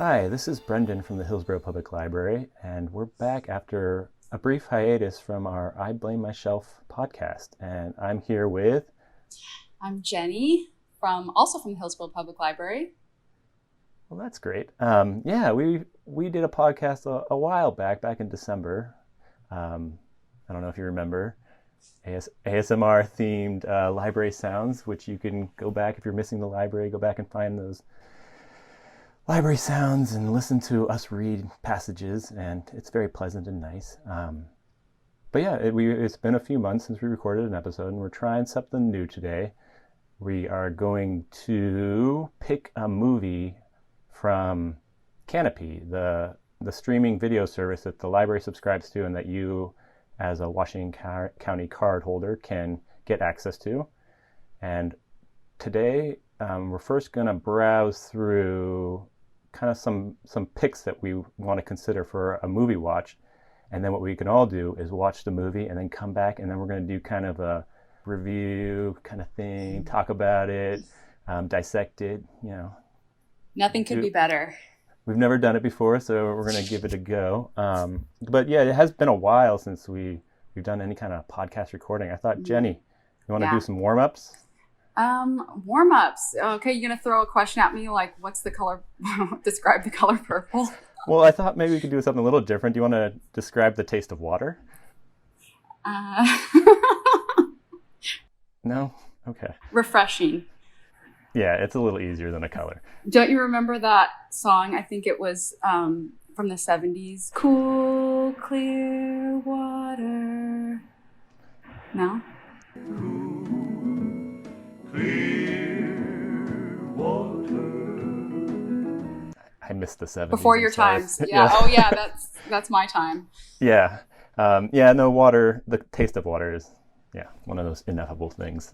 Hi, this is Brendan from the Hillsborough Public Library, and we're back after a brief hiatus from our I Blame Myself podcast. And I'm here with... I'm Jenny, also from the Hillsborough Public Library. Well, that's great. We did a podcast a while back in December. I don't know if you remember. ASMR-themed library sounds, which you can go back, if you're missing the library, go back and find those library sounds and listen to us read passages, and it's very pleasant and nice. It's been a few months since we recorded an episode, and we're trying something new today. We are going to pick a movie from Kanopy, the streaming video service that the library subscribes to and that you, as a Washington County card holder, can get access to. And today, we're first going to browse through kind of some picks that we want to consider for a movie watch. And then what we can all do is watch the movie and then come back, and then we're going to do kind of a review kind of thing, talk about it, dissect it, Nothing could be better. We've never done it before, so we're going to give it a go. It has been a while since we've done any kind of podcast recording. I thought, Jenny, you want to do some warm-ups? Warm-ups. Okay, you're going to throw a question at me like, what's the color? Describe the color purple. Well, I thought maybe we could do something a little different. Do you want to describe the taste of water? No? Okay. Refreshing. Yeah, it's a little easier than a color. Don't you remember that song? I think it was from the 70s. Cool, clear water. No? Clear water. I missed the 70s. Before your times. Yeah. Oh, yeah. That's my time. Yeah. Water. The taste of water is, one of those ineffable things.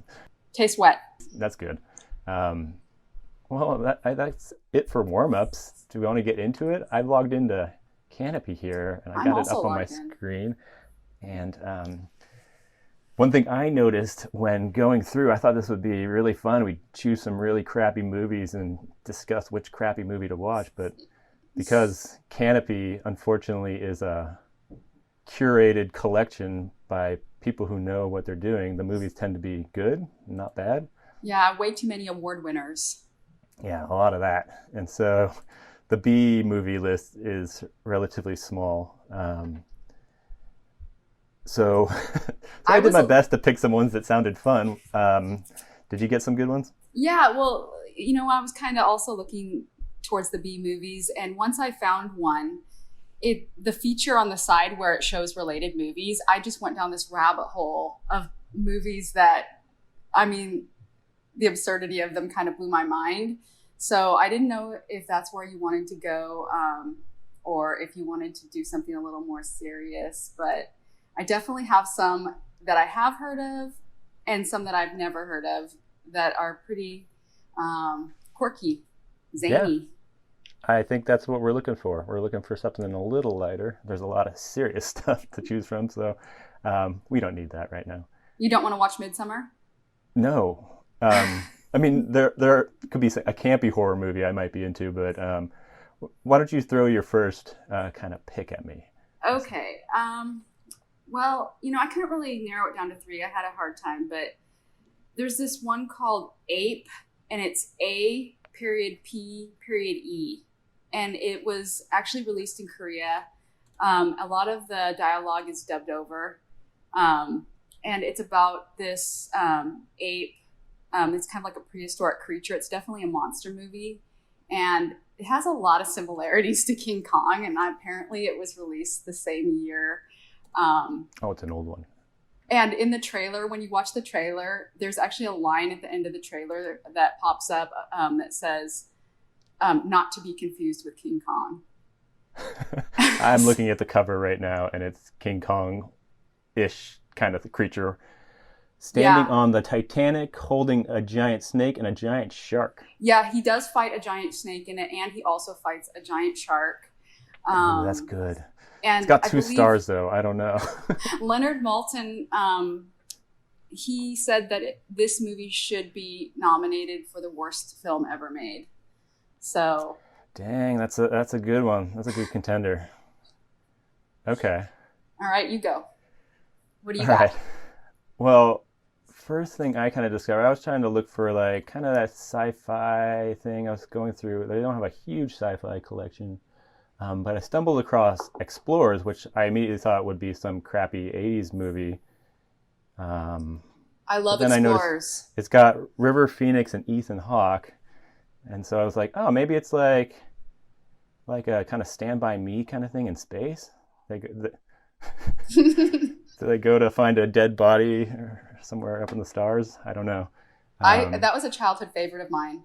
Tastes wet. That's good. That's it for warm-ups. Do we want to get into it? I logged into Kanopy here, and I got it up on my screen. And one thing I noticed when going through, I thought this would be really fun. We'd choose some really crappy movies and discuss which crappy movie to watch. But because Kanopy, unfortunately, is a curated collection by people who know what they're doing, the movies tend to be good, not bad. Yeah, way too many award winners. Yeah, a lot of that. And so the B movie list is relatively small. So I did my best to pick some ones that sounded fun. Did you get some good ones? Yeah, well, I was kind of also looking towards the B movies. And once I found one, the feature on the side where it shows related movies, I just went down this rabbit hole of movies that, the absurdity of them kind of blew my mind. So I didn't know if that's where you wanted to go, or if you wanted to do something a little more serious. But I definitely have some that I have heard of and some that I've never heard of that are pretty quirky, zany. Yeah. I think that's what we're looking for. We're looking for something a little lighter. There's a lot of serious stuff to choose from, so we don't need that right now. You don't want to watch Midsummer? No. There could be a campy horror movie I might be into, but why don't you throw your first kind of pick at me? Okay. I couldn't really narrow it down to three. I had a hard time, but there's this one called Ape, and it's A.P.E. And it was actually released in Korea. A lot of the dialogue is dubbed over. And it's about this ape. It's kind of like a prehistoric creature. It's definitely a monster movie. And it has a lot of similarities to King Kong. And apparently it was released the same year. It's an old one. And in the trailer, when you watch the trailer, there's actually a line at the end of the trailer that pops up that says, not to be confused with King Kong. I'm looking at the cover right now, and it's King Kong-ish kind of creature standing on the Titanic, holding a giant snake and a giant shark. Yeah, he does fight a giant snake in it, and he also fights a giant shark. That's good. And it's got two stars, though. I don't know. Leonard Maltin, he said that this movie should be nominated for the worst film ever made. So Dang, that's a good one. That's a good contender. Okay. All right, you go. What do you All got? right. Well, first thing I kind of discovered, I was trying to look for like kind of that sci-fi thing. I was going through. They don't have a huge sci-fi collection, but I stumbled across Explorers, which I immediately thought would be some crappy '80s movie. I But love then I noticed Explorers. it's got River Phoenix and Ethan Hawke, and so I was like, oh, maybe it's like a kind of Stand By Me kind of thing in space. They, do they go to find a dead body or somewhere up in the stars? I don't know. I Um, that was a childhood favorite of mine.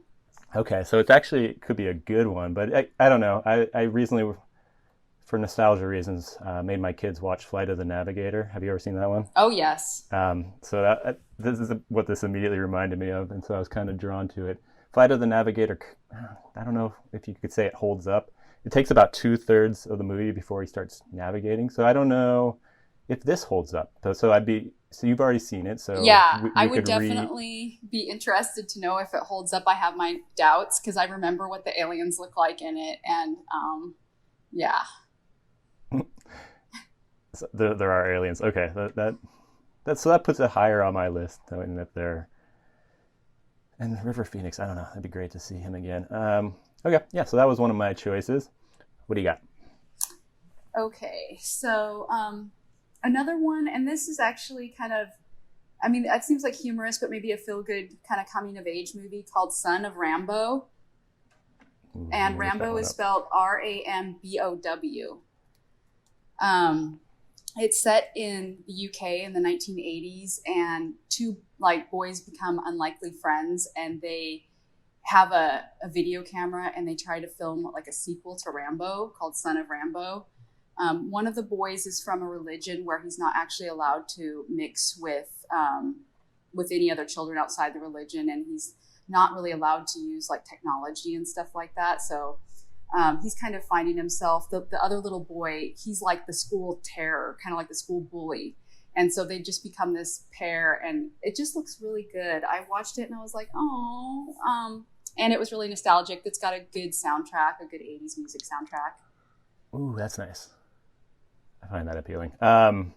okay, so it's actually it could be a good one, but I don't know. I recently, for nostalgia reasons, made my kids watch Flight of the Navigator. Have you ever seen that one? Oh yes. So this is what this immediately reminded me of, and so I was kind of drawn to it. Flight of the Navigator, I don't know if you could say it holds up. It takes about 2/3 of the movie before he starts navigating, so I don't know if this holds up. So you've already seen it, so Yeah, we, I we would could definitely be interested to know if it holds up. I have my doubts because I remember what the aliens look like in it, and yeah. so there are aliens. Okay, that puts it higher on my list. And if they're and River Phoenix, I don't know. It'd be great to see him again. Okay, yeah. So that was one of my choices. What do you got? Okay, so another one, and this is actually kind of, I mean, that seems like humorous, but maybe a feel-good kind of coming-of-age movie called Son of Rambo. Ooh, And let me look that Rambo one is up. spelled Rambow. It's set in the UK in the 1980s, and two like boys become unlikely friends, and they have a video camera, and they try to film like a sequel to Rambo called Son of Rambo. One of the boys is from a religion where he's not actually allowed to mix with any other children outside the religion, and he's not really allowed to use like technology and stuff like that. So he's kind of finding himself. The other little boy, he's like the school terror, kind of like the school bully. And so they just become this pair, and it just looks really good. I watched it and I was like, oh, and it was really nostalgic. It's got a good soundtrack, a good 80s music soundtrack. Ooh, that's nice. I find that appealing. And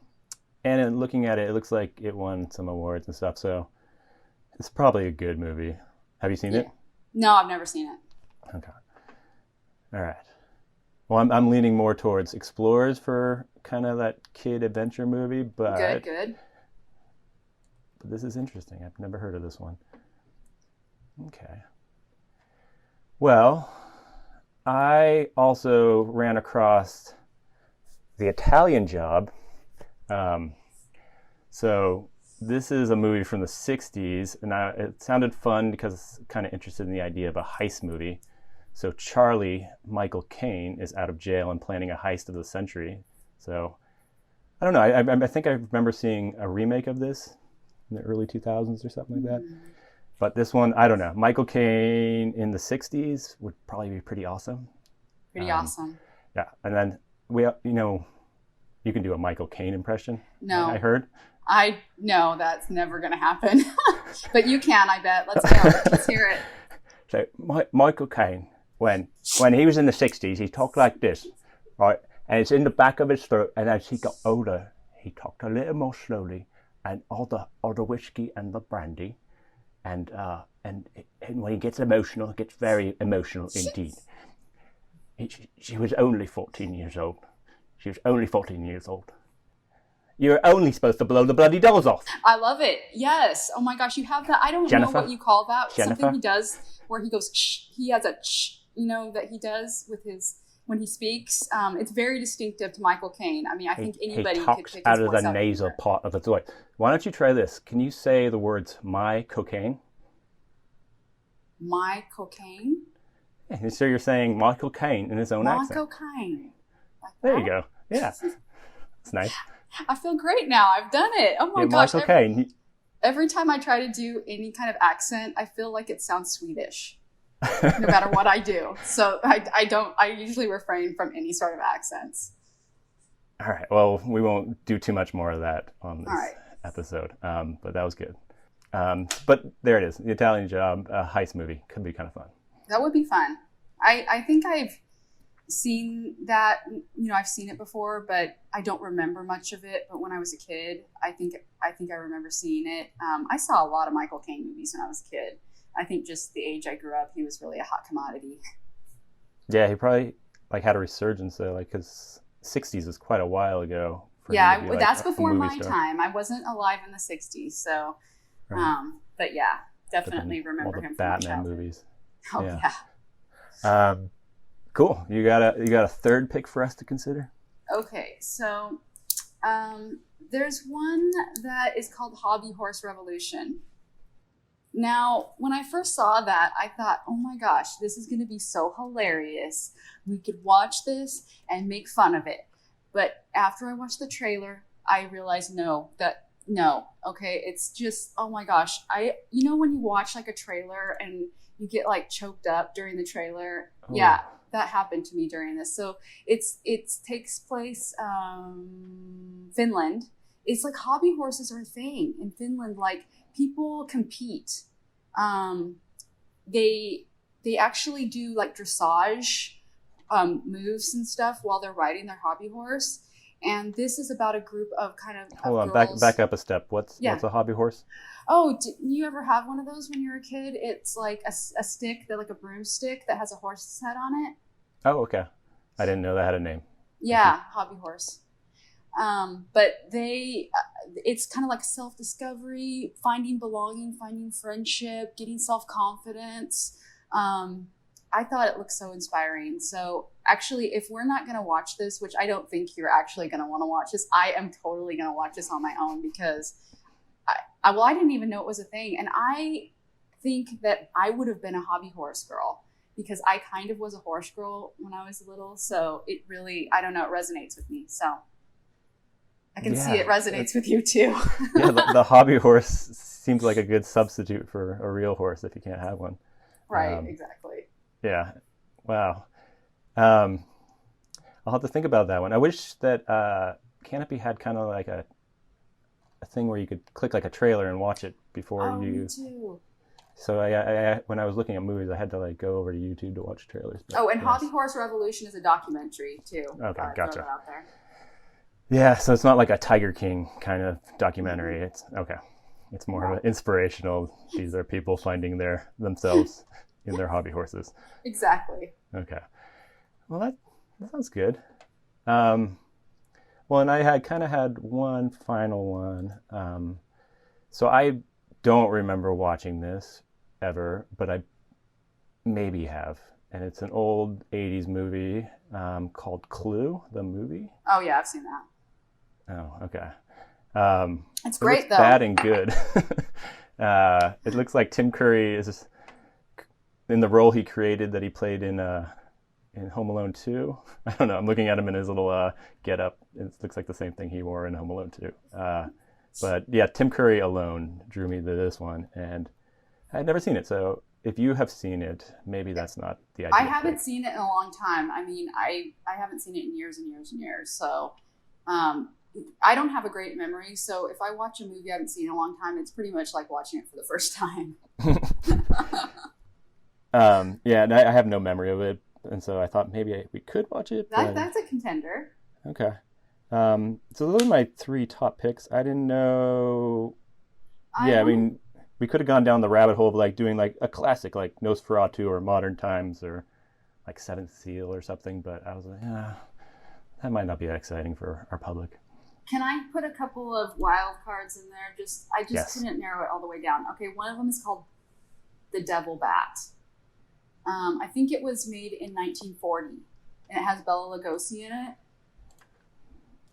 in looking at it, it looks like it won some awards and stuff. So it's probably a good movie. Have you seen Yeah. it? No, I've never seen it. Okay. All right. Well, I'm leaning more towards Explorers for kind of that kid adventure movie, Good. but this is interesting. I've never heard of this one. Okay. Well, I also ran across The Italian Job. So this is a movie from the 60s, and it sounded fun because I'm kind of interested in the idea of a heist movie. So Charlie, Michael Caine, is out of jail and planning a heist of the century. So I don't know. I think I remember seeing a remake of this in the early 2000s or something like that. But this one, I don't know. Michael Caine in the 60s would probably be pretty awesome. Pretty awesome. Yeah. And then you can do a Michael Caine impression. No. I heard. No, that's never going to happen. But you can, I bet. Let's go. Let's hear it. So Michael Caine, when he was in the 60s, he talked like this, right? And it's in the back of his throat. And as he got older, he talked a little more slowly, and all the whiskey and the brandy, and when he gets emotional, it gets very emotional indeed. She was only 14 years old. She was only 14 years old. You're only supposed to blow the bloody dolls off. I love it. Yes. Oh my gosh, you have that. I don't Jennifer? know what you call that. Jennifer? Something he does where he goes, shh. He has a shh, that he does with when he speaks. It's very distinctive to Michael Caine. I mean, I think anybody he could talks pick his out of voice the nasal anywhere. part of the throat. Why don't you try this? Can you say the words "my cocaine"? My cocaine? Yeah, so you're saying Michael Caine in his own My accent. cocaine. Like There you that? go. Yeah, it's nice. I feel great now. I've done it. Oh my Yeah, gosh. Michael Caine. Every time I try to do any kind of accent, I feel like it sounds Swedish, no matter what I do. So I usually refrain from any sort of accents. All right. Well, we won't do too much more of that on this All right. episode. But that was good. But there it is. The Italian Job, a heist movie, could be kind of fun. That would be fun. I think I've seen that, I've seen it before, but I don't remember much of it. But when I was a kid, I think I remember seeing it. I saw a lot of Michael Caine movies when I was a kid. I think just the age I grew up, he was really a hot commodity. Yeah, he probably like had a resurgence though, like because '60s was quite a while ago. Yeah, like, that's before my star. time. I wasn't alive in the '60s, so. Right. But yeah, definitely remember him from Batman movies. Oh yeah. Cool. You got a third pick for us to consider? Okay, so there's one that is called Hobby Horse Revolution. Now, when I first saw that, I thought, oh my gosh, this is going to be so hilarious. We could watch this and make fun of it. But after I watched the trailer, I realized no, okay, it's just, oh my gosh. When you watch like a trailer and you get like choked up during the trailer, yeah, that happened to me during this. So it takes place Finland. It's like hobby horses are a thing in Finland. Like people compete. They actually do like dressage moves and stuff while they're riding their hobby horse. And this is about a group of kind of hold on, girls. back up a step. What's a hobby horse? Oh, did you ever have one of those when you were a kid? It's like a stick, like a broomstick that has a horse's head on it. Oh, okay. I didn't know that had a name. Yeah, hobby horse. But it's kind of like self-discovery, finding belonging, finding friendship, getting self-confidence. I thought it looked so inspiring. So actually, if we're not going to watch this, which I don't think you're actually going to want to watch this, I am totally going to watch this on my own because I didn't even know it was a thing. And I think that I would have been a hobby horse girl because I kind of was a horse girl when I was little. So it really, I don't know, it resonates with me. So I can see it resonates with you too. Yeah, the hobby horse seems like a good substitute for a real horse if you can't have one. Right, exactly. Yeah. Wow. I'll have to think about that one. I wish that Kanopy had kind of like a thing where you could click like a trailer and watch it before you. Me too. So I when I was looking at movies, I had to like go over to YouTube to watch trailers. But, and Hobby Horse Revolution is a documentary too. Okay, gotcha. Throw that out there. Yeah, so it's not like a Tiger King kind of documentary. It's okay. It's more of an inspirational. These are people finding themselves in their hobby horses. Exactly. Okay. Well, that sounds good. Well, and I had one final one. So I don't remember watching this ever, but I maybe have. And it's an old 80s movie called Clue, the movie. Oh, yeah, I've seen that. Oh, okay. It's great, looks though. Bad and good. It looks like Tim Curry is in the role he created that he played in Home Alone 2. I don't know. I'm looking at him in his little get-up. It looks like the same thing he wore in Home Alone 2. But yeah, Tim Curry alone drew me to this one, and I had never seen it. So if you have seen it, maybe that's not the idea. I haven't seen it in a long time. I mean, I haven't seen it in years and years and years. So I don't have a great memory. So if I watch a movie I haven't seen in a long time, it's pretty much like watching it for the first time. Yeah, and I have no memory of it. And so I thought maybe we could watch it. That's a contender. Okay. So those are my three top picks. I didn't know. I mean, we could have gone down the rabbit hole of like doing like a classic like Nosferatu or Modern Times or like Seventh Seal or something. But I was like, that might not be that exciting for our public. Can I put a couple of wild cards in there? I just couldn't narrow it all the way down. Okay, one of them is called The Devil Bat. I think it was made in 1940, and it has Bela Lugosi in it.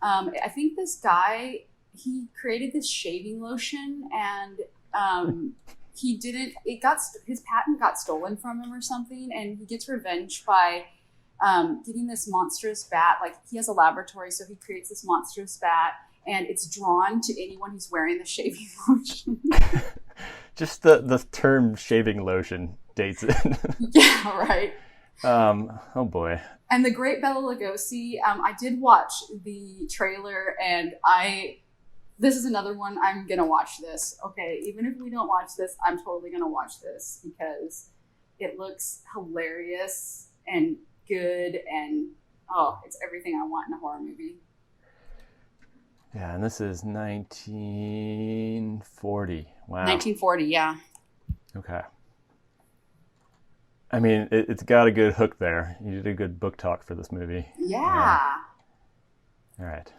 I think this guy, he created this shaving lotion, and his patent got stolen from him or something, and he gets revenge by getting this monstrous bat. Like, he has a laboratory, so he creates this monstrous bat, and it's drawn to anyone who's wearing the shaving lotion. Just the term shaving lotion dates it. Yeah, right. Oh boy. And the great Bela Lugosi, I did watch the trailer, and this is another one. I'm going to watch this. Okay, even if we don't watch this, I'm totally going to watch this because it looks hilarious. and good, and oh, it's everything I want in a horror movie. Yeah, and this is 1940. Wow. 1940, yeah. Okay. I mean, it's got a good hook there. You did a good book talk for this movie. Yeah. All right.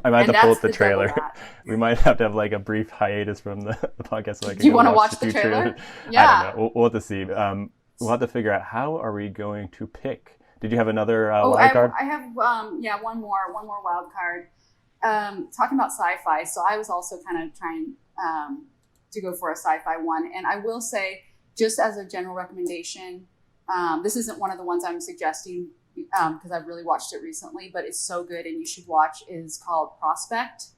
I might have to pull up the trailer. We might have to have like a brief hiatus from the podcast. So I can Do you want to watch the trailer? Yeah. I don't know. We'll have to see. We'll have to figure out how are we going to pick. Did you have another wild card? I have one more wild card. Talking about sci-fi, so I was also kind of trying to go for a sci-fi one, and I will say, just as a general recommendation, this isn't one of the ones I'm suggesting because I've really watched it recently, but it's so good and you should watch, is called Prospect.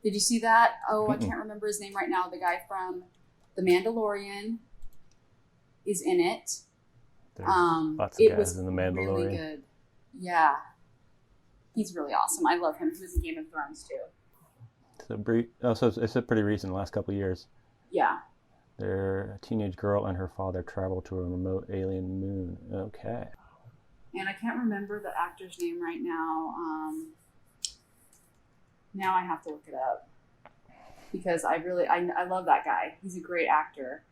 Did you see that? I can't remember his name right now. The guy from The Mandalorian is in it. There's lots of guys in The Mandalorian. Really good. Yeah. He's really awesome. I love him. He was in Game of Thrones too. So it's pretty recent, the last couple of years. Yeah. A teenage girl and her father travel to a remote alien moon. Okay. And I can't remember the actor's name right now. Now I have to look it up because I love that guy. He's a great actor.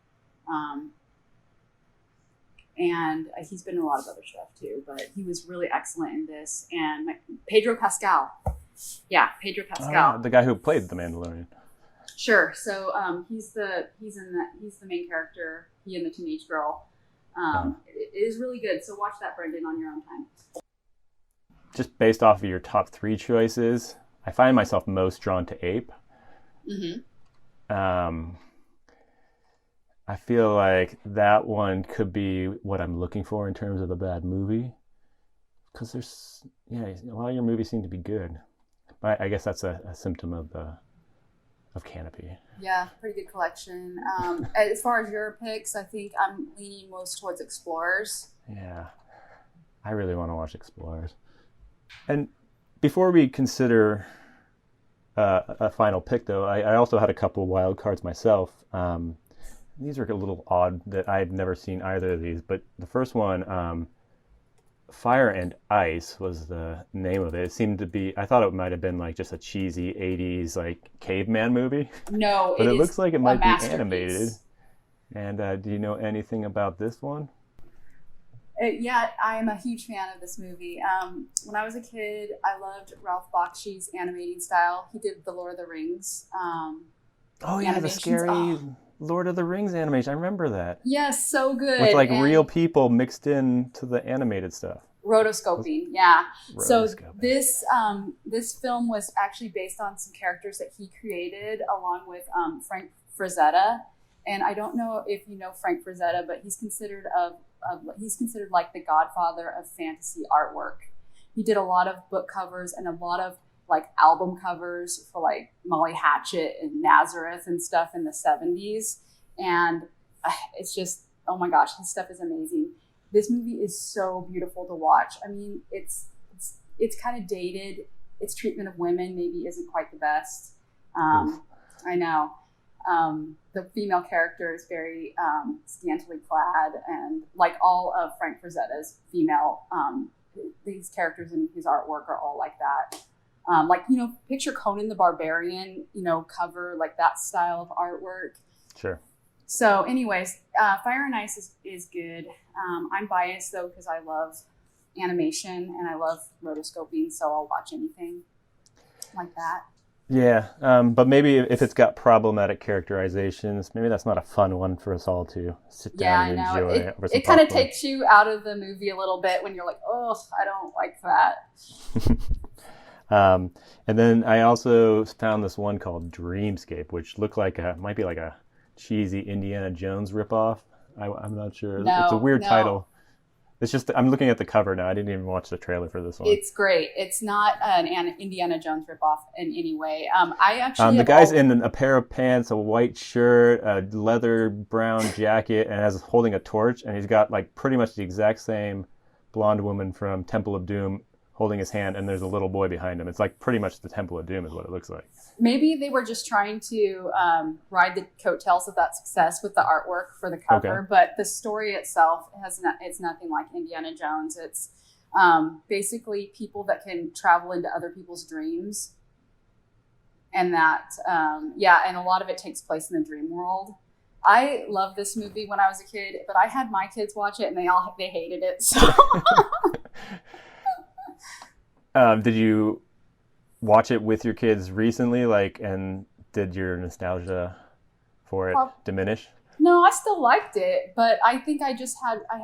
And he's been in a lot of other stuff too, but he was really excellent in this. And Pedro Pascal. Yeah, Pedro Pascal. The guy who played the Mandalorian. Sure. So he's the main character. He and the teenage girl. It is really good. So watch that, Brendan, on your own time. Just based off of your top 3 choices, I find myself most drawn to Ape. Mm-hmm. I feel like that one could be what I'm looking for in terms of a bad movie. Because a lot of your movies seem to be good. But I guess that's a symptom of Kanopy. Yeah, pretty good collection. As far as your picks, I think I'm leaning most towards Explorers. Yeah, I really want to watch Explorers. And before we consider a final pick, though, I also had a couple of wild cards myself. These are a little odd that I had never seen either of these, but the first one, Fire and Ice was the name of it. It seemed to be, I thought it might have been like just a cheesy 80s like caveman movie. No, but it looks like it might be animated. And do you know anything about this one? Yeah, I'm a huge fan of this movie. When I was a kid, I loved Ralph Bakshi's animating style. He did the Lord of the Rings. The scary Lord of the Rings animation. I remember that. Yes, so good. With like real people mixed in to the animated stuff. Rotoscoping, yeah. Rotoscoping. So this film was actually based on some characters that he created along with Frank Frazetta. And I don't know if you know Frank Frazetta, but he's considered like the godfather of fantasy artwork. He did a lot of book covers and a lot of like album covers for like Molly Hatchet and Nazareth and stuff in the 70s. And it's just, oh my gosh, this stuff is amazing. This movie is so beautiful to watch. I mean, it's kind of dated. Its treatment of women maybe isn't quite the best. I know. The female character is very scantily clad, and like all of Frank Frazetta's female, these characters in his artwork are all like that. Picture Conan the Barbarian, cover, like that style of artwork. Sure. So anyways, Fire and Ice is good. I'm biased though, because I love animation and I love rotoscoping, so I'll watch anything like that. Yeah, but maybe if it's got problematic characterizations, maybe that's not a fun one for us all to sit down and enjoy. It kind of takes you out of the movie a little bit when you're like, oh, I don't like that. And then I also found this one called Dreamscape, which looked like might be like a cheesy Indiana Jones ripoff. I'm not sure. No, it's a weird title. It's just, I'm looking at the cover now. I didn't even watch the trailer for this one. It's great. It's not an Indiana Jones ripoff in any way. I actually the guy's in a pair of pants, a white shirt, a leather brown jacket, and is holding a torch. And he's got like pretty much the exact same blonde woman from Temple of Doom holding his hand, and there's a little boy behind him. It's like pretty much the Temple of Doom is what it looks like. Maybe they were just trying to ride the coattails of that success with the artwork for the cover, but the story itself it's nothing like Indiana Jones. It's basically people that can travel into other people's dreams, and that and a lot of it takes place in the dream world. I loved this movie when I was a kid, but I had my kids watch it, and they hated it. So. Did you watch it with your kids recently, and did your nostalgia for it diminish? No, I still liked it, but I think I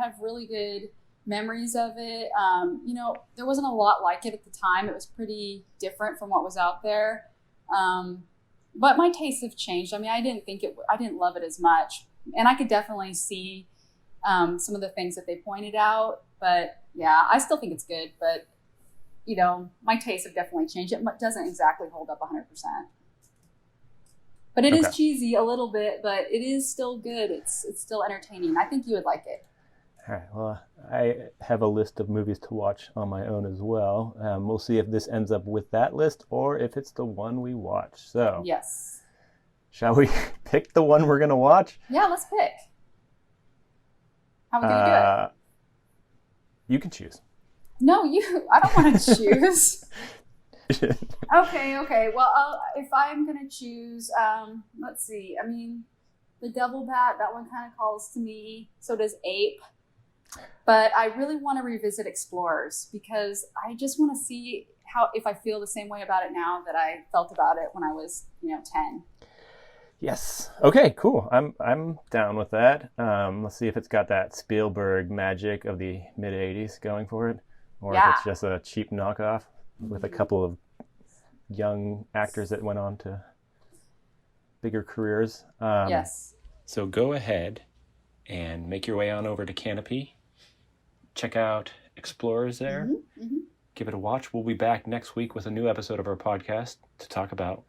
have really good memories of it. There wasn't a lot like it at the time. It was pretty different from what was out there. But my tastes have changed. I mean, I didn't love it as much, and I could definitely see some of the things that they pointed out. But yeah, I still think it's good, but my tastes have definitely changed. It doesn't exactly hold up 100%. But it is cheesy a little bit, but it is still good. It's still entertaining. I think you would like it. All right. Well, I have a list of movies to watch on my own as well. We'll see if this ends up with that list or if it's the one we watch. So, yes. Shall we pick the one we're going to watch? Yeah, let's pick. How are we going to do it? You can choose. No, I don't want to choose. Okay. Well, if I'm going to choose, let's see. I mean, the Devil Bat, that one kind of calls to me. So does Ape. But I really want to revisit Explorers because I just want to see if I feel the same way about it now that I felt about it when I was, 10. Yes. Okay, cool. I'm down with that. Let's see if it's got that Spielberg magic of the mid 80s going for it. Or if it's just a cheap knockoff with a couple of young actors that went on to bigger careers. Yes. So go ahead and make your way on over to Kanopy. Check out Explorers there. Mm-hmm. Give it a watch. We'll be back next week with a new episode of our podcast to talk about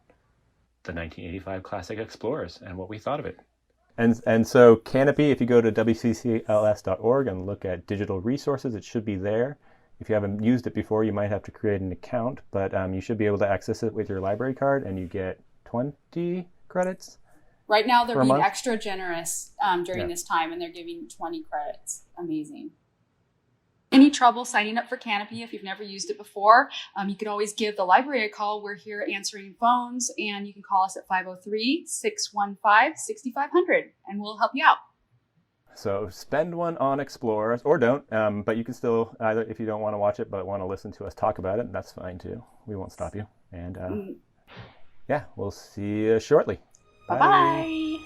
the 1985 classic Explorers and what we thought of it. And so Kanopy, if you go to WCCLS.org and look at digital resources, it should be there. If you haven't used it before, you might have to create an account, but you should be able to access it with your library card, and you get 20 credits. Right now, they're being extra generous during this time, and they're giving 20 credits. Amazing. Any trouble signing up for Kanopy if you've never used it before, you can always give the library a call. We're here answering phones, and you can call us at 503-615-6500, and we'll help you out. So spend one on Explorers, or don't, but you can still, either if you don't want to watch it but want to listen to us talk about it, that's fine too. We won't stop you. And we'll see you shortly. Bye-bye.